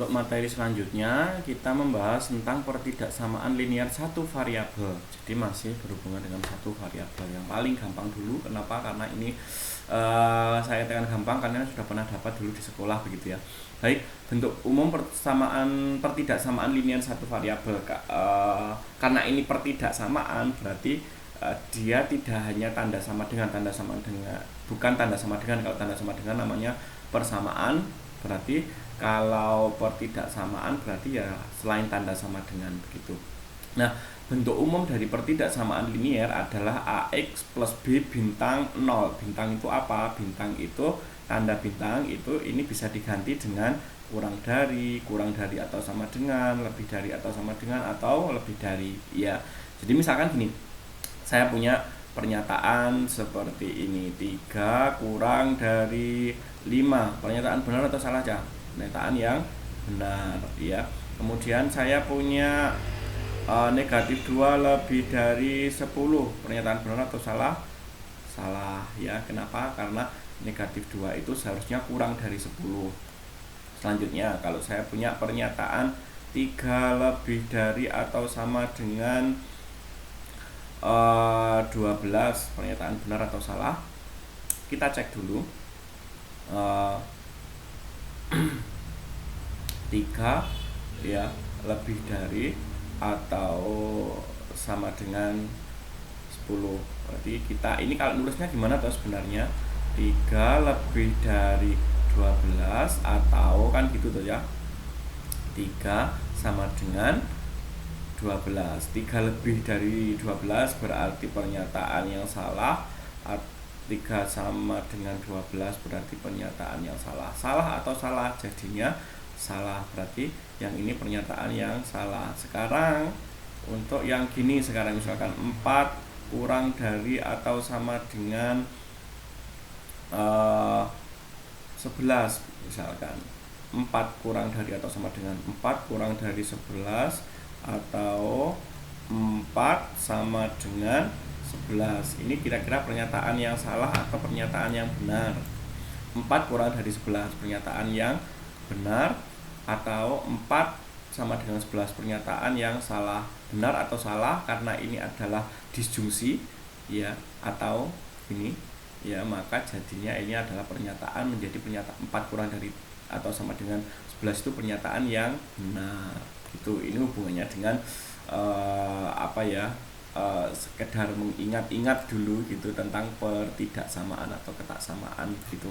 untuk materi selanjutnya kita membahas tentang pertidaksamaan linear satu variabel. Jadi masih berhubungan dengan satu variabel. Yang paling gampang dulu, kenapa? Karena ini saya tekan gampang karena sudah pernah dapat dulu di sekolah begitu ya. Baik, bentuk umum pertidaksamaan linear satu variabel. Karena ini pertidaksamaan berarti dia tidak hanya tanda sama dengan, bukan tanda sama dengan. Kalau tanda sama dengan namanya persamaan, berarti kalau pertidaksamaan berarti ya selain tanda sama dengan begitu. Nah, bentuk umum dari pertidaksamaan linier adalah AX plus B bintang 0. Bintang itu apa? Bintang itu, tanda bintang itu ini bisa diganti dengan kurang dari atau sama dengan, lebih dari atau sama dengan, atau lebih dari. Ya, jadi misalkan gini, saya punya pernyataan seperti ini, 3 kurang dari 5. Pernyataan benar atau salah aja? Pernyataan yang benar ya. Kemudian saya punya negatif 2 lebih dari 10. Pernyataan benar atau salah? Salah ya. Kenapa? Karena negatif 2 itu seharusnya kurang dari 10. Selanjutnya, kalau saya punya pernyataan 3 lebih dari atau sama dengan 12, pernyataan benar atau salah? Kita cek dulu. 3 ya lebih dari atau sama dengan 10. Berarti kita ini kalau nulisnya gimana tuh sebenarnya? 3 lebih dari 12 atau kan gitu tuh ya. 3 sama dengan 12. 3 lebih dari 12 berarti pernyataan yang salah. 3 sama dengan 12 berarti pernyataan yang salah. Salah atau salah? Jadinya salah, berarti yang ini pernyataan yang salah. Sekarang untuk yang gini, sekarang misalkan 4 kurang dari atau sama dengan 11 misalkan. 4 kurang dari atau sama dengan 4 kurang dari 11 atau 4 sama dengan 11. Ini kira-kira pernyataan yang salah atau pernyataan yang benar? 4 kurang dari 11 pernyataan yang benar atau 4 sama dengan 11 pernyataan yang salah? Benar atau salah karena ini adalah disjungsi ya, atau ini ya, maka jadinya ini adalah pernyataan menjadi pernyataan 4 kurang dari atau sama dengan 11 itu pernyataan yang benar. Itu ini hubungannya dengan sekedar mengingat-ingat dulu gitu tentang pertidaksamaan atau ketaksamaan gitu.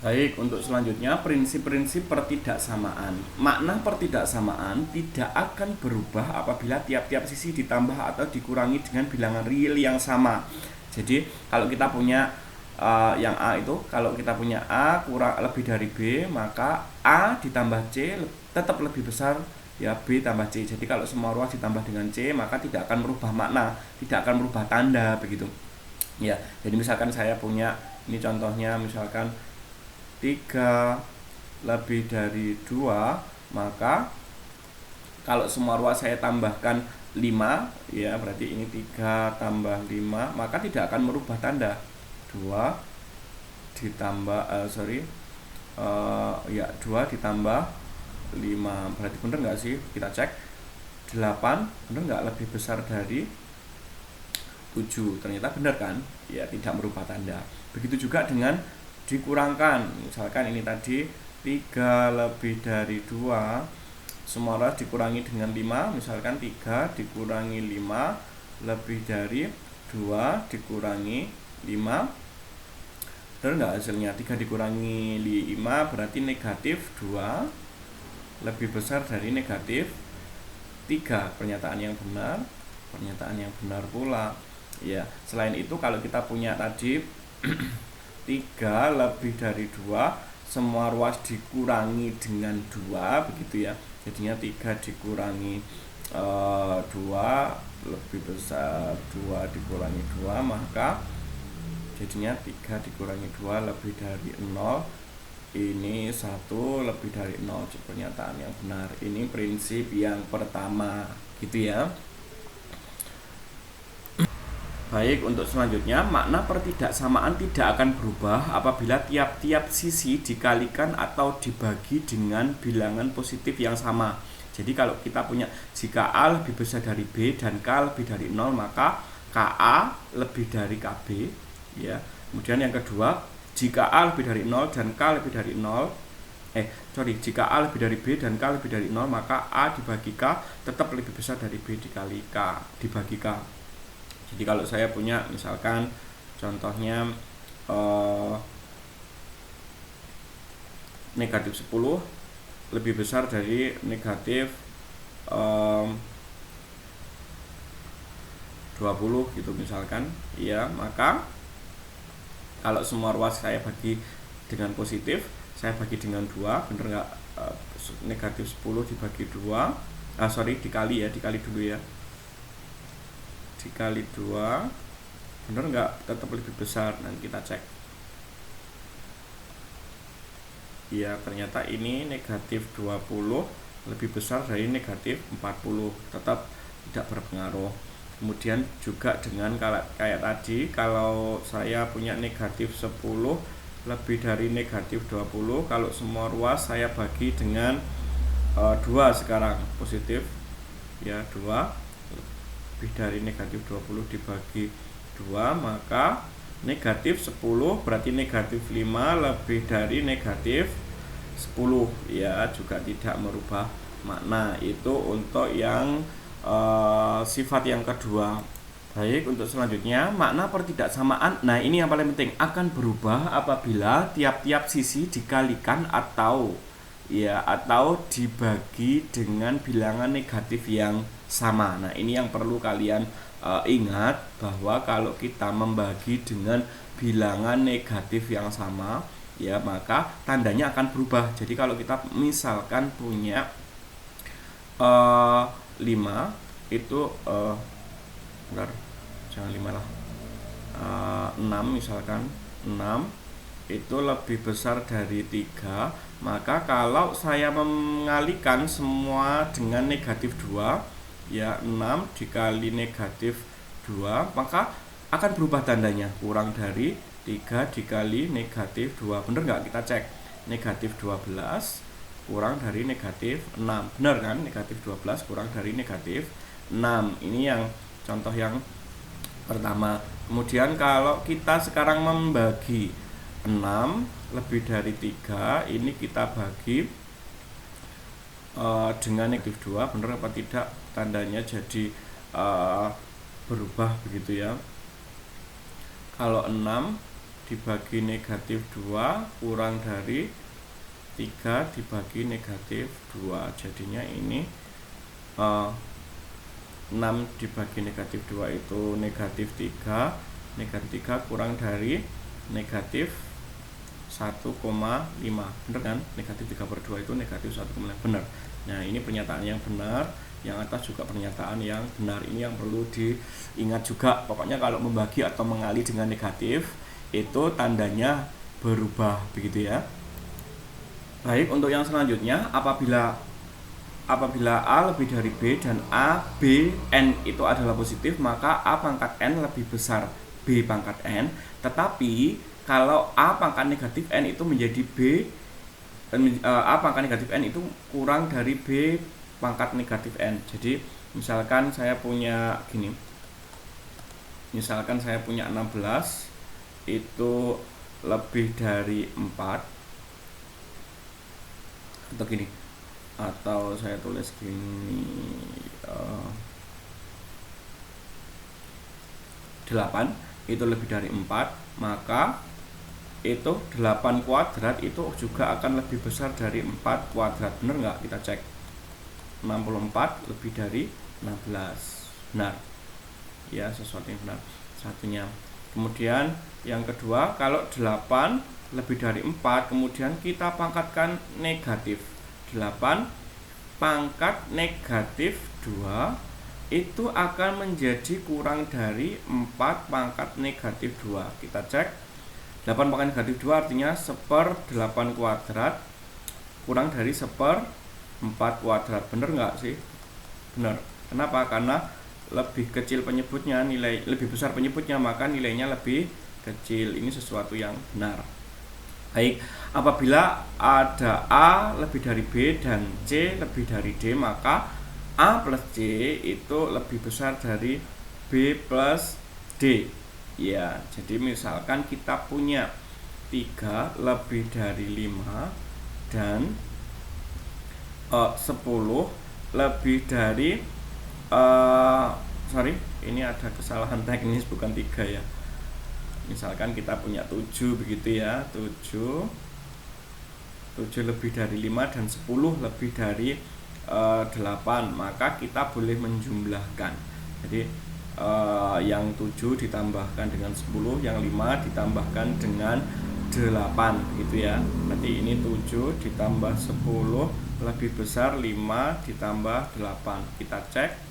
Baik, untuk selanjutnya prinsip-prinsip pertidaksamaan. Makna pertidaksamaan tidak akan berubah apabila tiap-tiap sisi ditambah atau dikurangi dengan bilangan real yang sama. Jadi kalau kita punya yang A itu, kalau kita punya A kurang lebih dari B, maka A ditambah C tetap lebih besar ya B tambah C. Jadi kalau semua ruas ditambah dengan C, maka tidak akan merubah makna, tidak akan merubah tanda begitu. Ya, jadi misalkan saya punya ini contohnya, misalkan 3 lebih dari 2, maka kalau semua ruas saya tambahkan 5 ya, berarti ini 3 tambah 5, maka tidak akan merubah tanda. 2 ditambah 2 ditambah 5, berarti bener nggak sih? Kita cek. 8 bener nggak lebih besar dari 7? Ternyata benar kan? Ya, tidak merubah tanda. Begitu juga dengan dikurangkan. Misalkan ini tadi 3 lebih dari 2, semua ruas dikurangi dengan 5, misalkan 3 dikurangi 5 lebih dari 2 dikurangi 5, benar nggak hasilnya? 3 dikurangi 5 berarti negatif 2 lebih besar dari negatif 3. Pernyataan yang benar pula ya. Selain itu, kalau kita punya tadi 3 lebih dari 2, semua ruas dikurangi dengan 2 begitu ya, jadinya 3 dikurangi 2 lebih besar 2 dikurangi 2, maka jadinya 3 dikurangi 2 lebih dari 0. Ini 1 lebih dari 0, pernyataan yang benar. Ini prinsip yang pertama gitu ya. Baik, untuk selanjutnya, makna pertidaksamaan tidak akan berubah apabila tiap-tiap sisi dikalikan atau dibagi dengan bilangan positif yang sama. Jadi kalau kita punya jika A lebih besar dari B dan K lebih dari 0, maka KA lebih dari KB, ya. Kemudian yang kedua, jika A lebih dari 0 dan K lebih dari 0, jika A lebih dari B dan K lebih dari 0, maka A dibagi K tetap lebih besar dari B dikali K dibagi K. Jadi kalau saya punya misalkan contohnya negatif 10 lebih besar dari negatif 20 gitu misalkan, ya, maka kalau semua ruas saya bagi dengan positif, saya bagi dengan 2, bener nggak? Negatif 10 dibagi 2, dikali dulu ya, dikali 2, bener nggak? Tetap lebih besar. Nanti kita cek. Ya, ternyata ini negatif 20 lebih besar dari negatif 40, tetap tidak berpengaruh. Kemudian juga dengan kayak tadi, kalau saya punya negatif 10 lebih dari negatif 20, kalau semua ruas saya bagi dengan 2 sekarang, positif, ya, 2 lebih dari negatif 20 dibagi 2, maka negatif 10 berarti negatif 5 lebih dari negatif 10, ya, juga tidak merubah makna. Itu untuk yang sifat yang kedua. Baik, untuk selanjutnya, makna pertidaksamaan. Nah, ini yang paling penting, akan berubah apabila tiap-tiap sisi dikalikan atau dibagi dengan bilangan negatif yang sama. Nah, ini yang perlu kalian ingat, bahwa kalau kita membagi dengan bilangan negatif yang sama, ya, maka tandanya akan berubah. Jadi kalau kita misalkan punya 5 itu bentar, jangan 5 lah, 6 misalkan, 6 itu lebih besar dari 3, maka kalau saya mengalihkan semua dengan negatif 2, ya, 6 dikali negatif 2, maka akan berubah tandanya, kurang dari 3 dikali negatif 2. Bener nggak? Kita cek. Negatif 12 kurang dari negatif 6, benar kan? Negatif 12 kurang dari negatif 6. Ini yang contoh yang pertama. Kemudian kalau kita sekarang membagi 6 lebih dari 3, ini kita bagi dengan negatif 2, benar apa tidak? Tandanya jadi berubah begitu ya. Kalau 6 dibagi negatif 2 kurang dari 3 dibagi negatif 2, jadinya ini 6 dibagi negatif 2 itu negatif 3, negatif 3 kurang dari negatif 1,5, bener kan? Negatif 3/2 itu negatif 1,5, benar. Nah, ini pernyataan yang benar, yang atas juga pernyataan yang benar. Ini yang perlu diingat juga. Pokoknya kalau membagi atau mengalih dengan negatif, itu tandanya berubah, begitu ya. Baik, untuk yang selanjutnya, apabila A lebih dari B dan A, B, N itu adalah positif, maka A pangkat N lebih besar B pangkat N. Tetapi kalau A pangkat negatif N itu menjadi B, A pangkat negatif N itu kurang dari B pangkat negatif N. Jadi misalkan saya punya gini, misalkan saya punya 16 itu lebih dari 4, atau gini, atau saya tulis gini, 8 itu lebih dari 4, maka itu 8 kuadrat itu juga akan lebih besar dari 4 kuadrat. Benar nggak? Kita cek. 64 lebih dari 16, benar ya, sesuatu yang benar satunya. Kemudian yang kedua, kalau 8 lebih dari 4, kemudian kita pangkatkan negatif 8 pangkat negatif 2 itu akan menjadi kurang dari 4 pangkat negatif 2. Kita cek. 8 pangkat negatif 2 artinya 1/8 kuadrat kurang dari 1/4 kuadrat. Bener nggak sih? Bener. Kenapa? Karena lebih kecil penyebutnya, nilai lebih besar penyebutnya, maka nilainya lebih kecil. Ini sesuatu yang benar. Baik, apabila ada A lebih dari B dan C lebih dari D, maka A plus C itu lebih besar dari B plus D. Ya, jadi misalkan kita punya 3 lebih dari 5 dan 10 lebih dari sorry, ini ada kesalahan teknis, bukan 3 ya. Misalkan kita punya 7 begitu ya, 7 lebih dari 5 dan 10 lebih dari 8, maka kita boleh menjumlahkan. Jadi yang 7 ditambahkan dengan 10, yang 5 ditambahkan dengan 8 gitu ya. Nanti ini 7 ditambah 10 lebih besar 5 ditambah 8. Kita cek.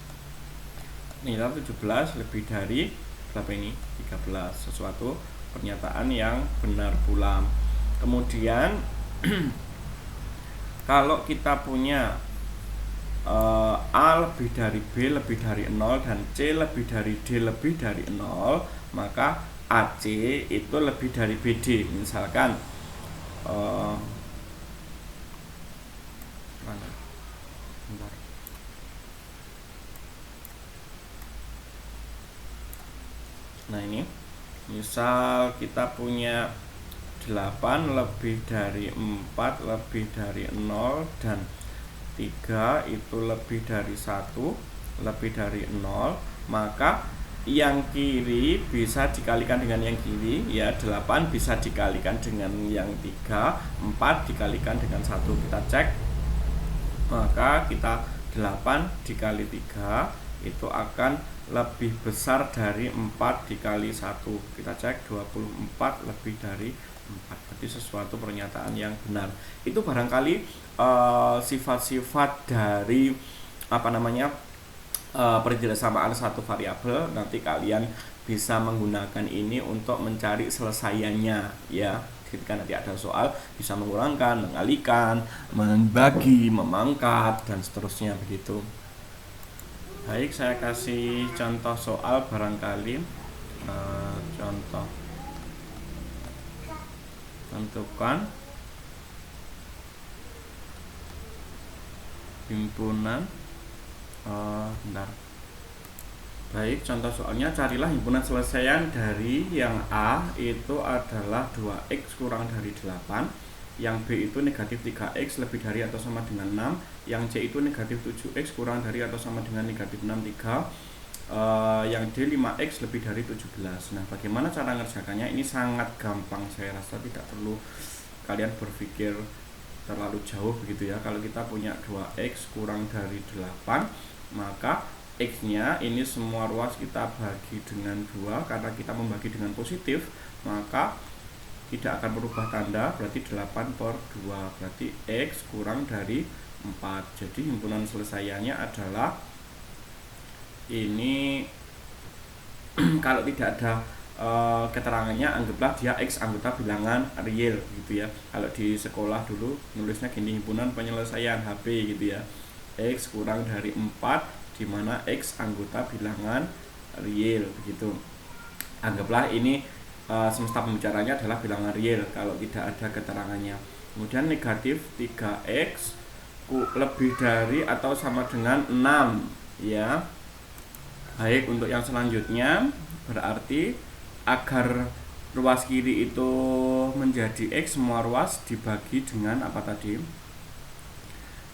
Nilai 17 lebih dari berapa ini? 13. Sesuatu pernyataan yang benar pula. Kemudian kalau kita punya A lebih dari B lebih dari 0 dan C lebih dari D lebih dari 0, maka AC itu lebih dari BD. Misalkan nah ini misal kita punya 8 lebih dari 4 lebih dari 0 dan 3 itu lebih dari 1 lebih dari 0, maka yang kiri bisa dikalikan dengan yang kiri ya. 8 bisa dikalikan dengan yang 3, 4 dikalikan dengan 1. Kita cek, maka kita 8 dikali 3 itu akan lebih besar dari 4 dikali 1. Kita cek, 24 lebih dari 4. Berarti sesuatu pernyataan yang benar. Itu barangkali sifat-sifat dari pertidaksamaan satu variabel. Nanti kalian bisa menggunakan ini untuk mencari selesaiannya ya. Ketika nanti ada soal, bisa mengurangkan, mengalihkan, membagi, memangkat, dan seterusnya begitu. Baik, saya kasih contoh soal barangkali. Contoh, tentukan himpunan. Bentar. Baik, contoh soalnya, carilah himpunan selesaian dari yang A itu adalah 2x kurang dari 8, yang B itu negatif 3x lebih dari atau sama dengan 6, yang C itu negatif 7x kurang dari atau sama dengan negatif 63, yang D 5x lebih dari 17. Nah, bagaimana cara ngerjakannya? Ini sangat gampang, saya rasa tidak perlu kalian berpikir terlalu jauh begitu ya. Kalau kita punya 2x kurang dari 8, maka x-nya ini semua ruas kita bagi dengan 2. Karena kita membagi dengan positif, maka tidak akan berubah tanda, berarti 8 per 2, berarti x kurang dari 4. Jadi himpunan selesaiannya adalah ini. Kalau tidak ada keterangannya, anggaplah dia x anggota bilangan real gitu ya. Kalau di sekolah dulu nulisnya gini, himpunan penyelesaian HP gitu ya, x kurang dari 4 di mana x anggota bilangan real begitu. Anggaplah ini semesta pembicaranya adalah bilangan real kalau tidak ada keterangannya. Kemudian negatif 3x lebih dari atau sama dengan 6 ya. Baik, untuk yang selanjutnya berarti agar ruas kiri itu menjadi x, semua ruas dibagi dengan apa tadi?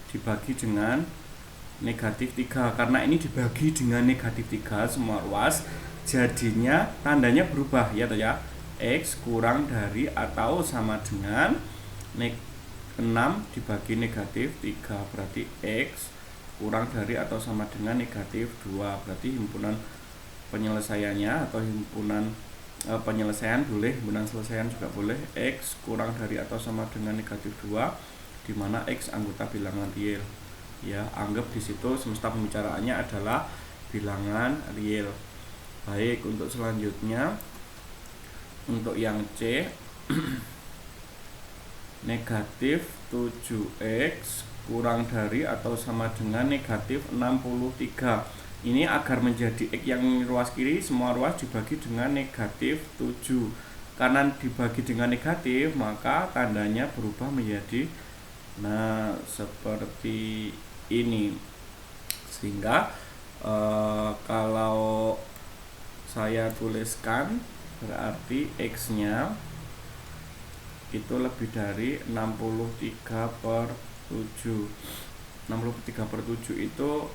Dibagi dengan negatif 3. Karena ini dibagi dengan negatif 3 semua ruas, jadinya tandanya berubah ya toh ya. X kurang dari atau sama dengan 6 dibagi negatif 3, berarti x kurang dari atau sama dengan negatif 2. Berarti himpunan penyelesaiannya atau himpunan penyelesaian boleh, himpunan selesaian juga boleh, x kurang dari atau sama dengan negatif 2 di mana x anggota bilangan real. Ya, anggap di situ semesta pembicaraannya adalah bilangan real. Baik, untuk selanjutnya untuk yang C negatif 7x kurang dari atau sama dengan negatif 63. Ini agar menjadi X yang ruas kiri, semua ruas dibagi dengan negatif 7. Karena dibagi dengan negatif, maka tandanya berubah menjadi, nah, seperti ini. Sehingga kalau saya tuliskan, berarti X-nya itu lebih dari 63/7. 63/7 itu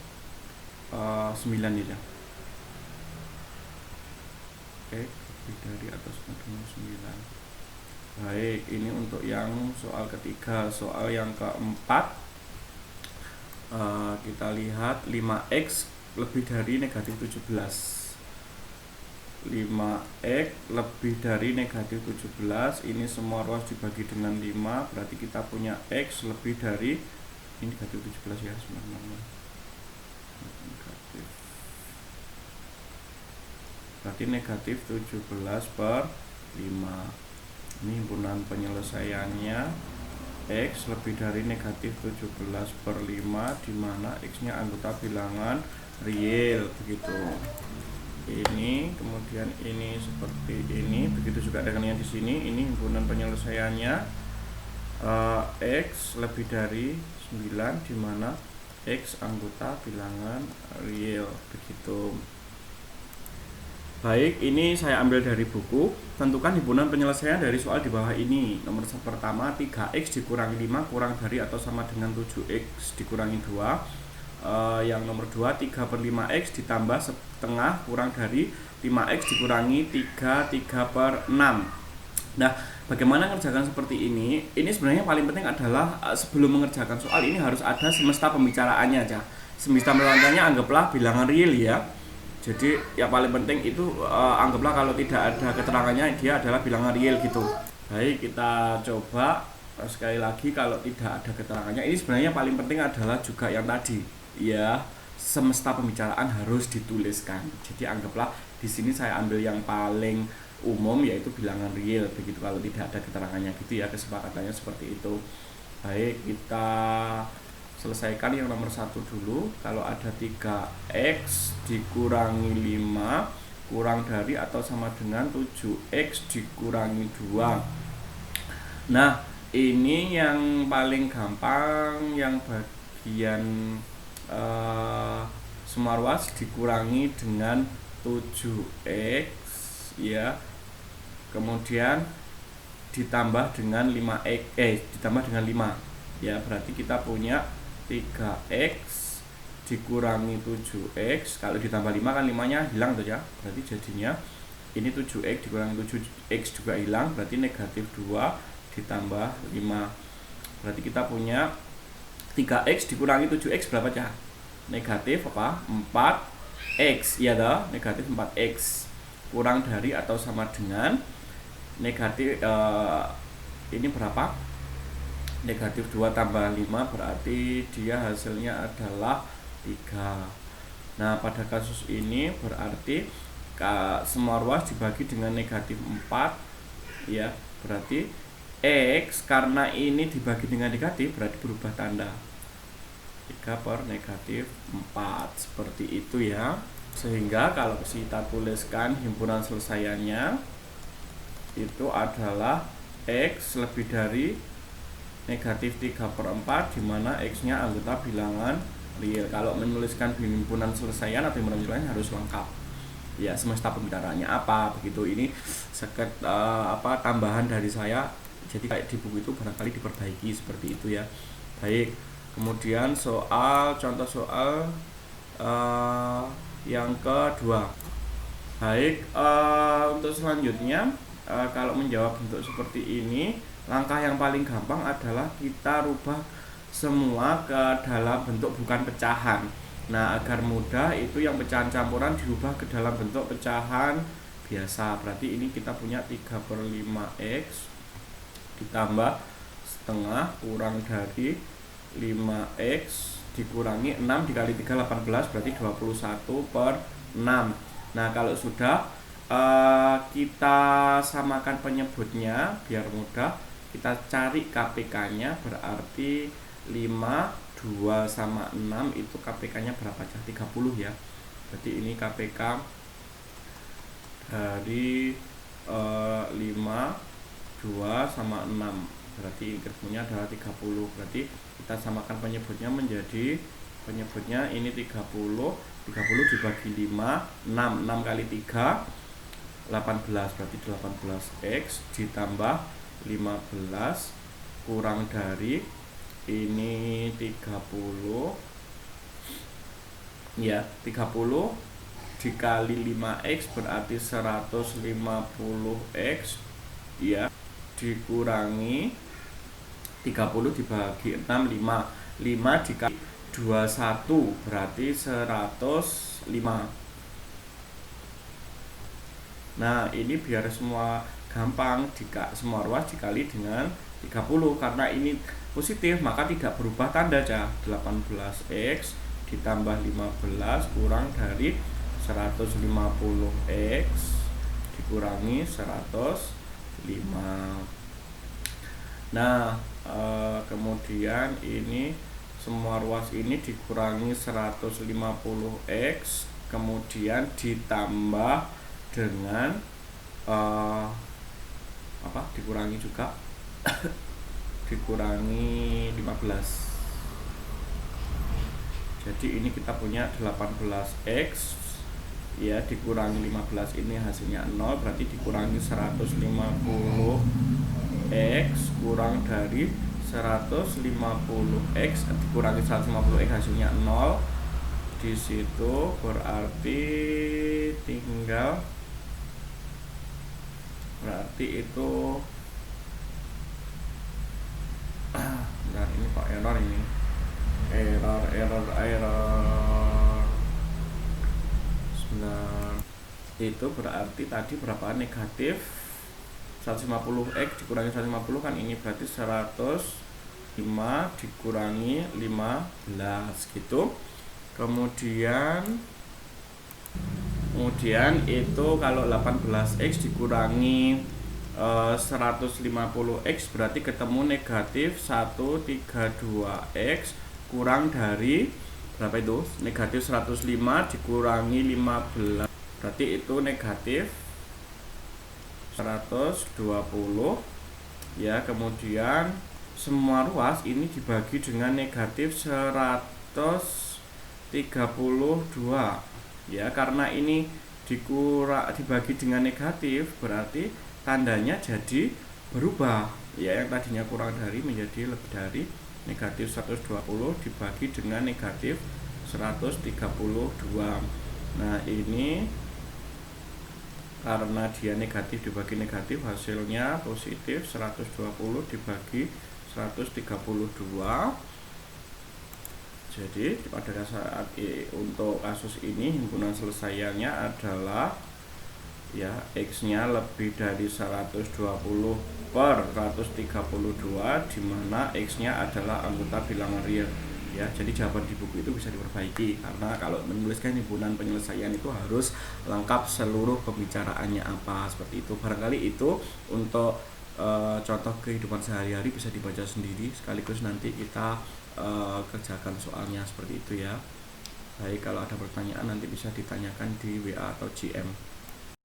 9 ya. Oke, lebih dari atau sama dengan 9. Baik, ini untuk yang soal ketiga. Soal yang keempat, kita lihat 5x lebih dari negatif 17. 5x lebih dari negatif 17, ini semua ruas dibagi dengan 5, berarti kita punya x lebih dari, ini negatif 17 ya sebenarnya, negatif, berarti negatif 17/5. Ini himpunan penyelesaiannya, X lebih dari negatif 17/5, dimana X nya anggota bilangan real, begitu. Ini kemudian ini seperti ini, begitu juga dengan yang di sini. Ini himpunan penyelesaiannya, X lebih dari 9, dimana X anggota bilangan real, begitu. Baik, ini saya ambil dari buku. Tentukan himpunan penyelesaian dari soal di bawah ini. Nomor pertama, 3x dikurangi 5 kurang dari atau sama dengan 7x dikurangi 2. Yang nomor 2, 3/5x ditambah setengah kurang dari 5x dikurangi 3/6. Nah, bagaimana mengerjakan seperti ini? Ini sebenarnya paling penting adalah sebelum mengerjakan soal ini harus ada semesta pembicaraannya aja. Semesta pembicaraannya anggaplah bilangan real ya. Jadi yang paling penting itu anggaplah kalau tidak ada keterangannya dia adalah bilangan real gitu. Baik, kita coba sekali lagi. Kalau tidak ada keterangannya, ini sebenarnya paling penting adalah juga yang tadi ya, semesta pembicaraan harus dituliskan. Jadi anggaplah di sini saya ambil yang paling umum yaitu bilangan real, begitu kalau tidak ada keterangannya gitu ya, kesepakatannya seperti itu. Baik, kita selesaikan yang nomor 1 dulu. Kalau ada 3x dikurangi 5 kurang dari atau sama dengan 7x dikurangi 2. Nah, ini yang paling gampang, yang bagian semua ruas dikurangi dengan 7x ya, kemudian ditambah dengan 5x, ditambah dengan 5 ya, berarti kita punya 3x dikurangi 7x. Kalau ditambah 5 kan 5 nya hilang tuh ya, berarti jadinya ini 7x dikurangi 7x juga hilang, berarti negatif 2 ditambah 5. Berarti kita punya 3x dikurangi 7x berapa ya? Negatif apa? 4x ya toh, negatif 4x kurang dari atau sama dengan negatif ini berapa? Negatif 2 tambah 5, berarti dia hasilnya adalah 3. Nah, pada kasus ini berarti semua ruas dibagi dengan negatif 4 ya, berarti X karena ini dibagi dengan negatif berarti berubah tanda, 3/-4, seperti itu ya. Sehingga kalau kita tuliskan himpunan selesaiannya itu adalah X lebih dari negatif 3/4, dimana X nya anggota bilangan real. Kalau menuliskan himpunan selesaian atau himpunan selesaian harus lengkap ya, semesta pembicaraannya apa, begitu. Ini tambahan dari saya, jadi kayak di buku itu barangkali diperbaiki seperti itu ya. Baik, kemudian contoh soal yang kedua. Baik, untuk selanjutnya kalau menjawab bentuk seperti ini, langkah yang paling gampang adalah kita rubah semua ke dalam bentuk bukan pecahan. Nah, agar mudah itu yang pecahan campuran dirubah ke dalam bentuk pecahan biasa. Berarti ini kita punya 3/5x ditambah setengah kurang dari 5x dikurangi 6 dikali 3 18, berarti 21/6. Nah, kalau sudah kita samakan penyebutnya biar mudah, kita cari KPK-nya, berarti 5, 2 sama 6 itu KPK-nya berapa aja? 30 ya. Berarti ini KPK dari 5, 2 sama 6. Berarti ketemunya adalah 30. Berarti kita samakan penyebutnya menjadi penyebutnya ini 30. 30 dibagi 5, 6 kali 3 18. Berarti 18x ditambah 15 kurang dari ini 30 ya, 30 dikali 5x berarti 150x ya, dikurangi 30 dibagi 6 5 dikali 21 berarti 105. Nah ini biar semua gampang, jika semua ruas dikali dengan 30 karena ini positif maka tidak berubah tanda aja. 18x ditambah 15 kurang dari 150x dikurangi 105. Nah kemudian ini semua ruas ini dikurangi 150x kemudian ditambah dengan dikurangi juga dikurangi 15. Jadi ini kita punya 18x ya, dikurangi 15 ini hasilnya 0, berarti dikurangi 150x kurang dari 150x dikurangi 150x hasilnya 0. Di situ berarti tinggal itu bentar, ini kok error ini, error sebentar. Itu berarti tadi berapa, negatif 150x dikurangi 150 kan ini berarti 105 dikurangi 15 gitu. Kemudian itu kalau 18x dikurangi 150x berarti ketemu negatif 132x kurang dari berapa itu, negatif 105 dikurangi 15 berarti itu negatif 120 ya. Kemudian semua ruas ini dibagi dengan negatif 132 ya, karena ini dibagi dengan negatif berarti tandanya jadi berubah ya, yang tadinya kurang dari menjadi lebih dari. Negatif 120 dibagi dengan negatif 132. Nah ini karena dia negatif dibagi negatif hasilnya positif, 120 dibagi 132. Jadi pada saat untuk kasus ini himpunan selesaiannya adalah ya X nya lebih dari 120 per 132 dimana X nya adalah anggota bilangan real ya. Jadi jawaban di buku itu bisa diperbaiki karena kalau menuliskan himpunan penyelesaian itu harus lengkap seluruh pembicaraannya apa, seperti itu. Barangkali itu untuk contoh kehidupan sehari-hari bisa dibaca sendiri sekaligus nanti kita kerjakan soalnya seperti itu ya. Baik, kalau ada pertanyaan nanti bisa ditanyakan di WA atau GM.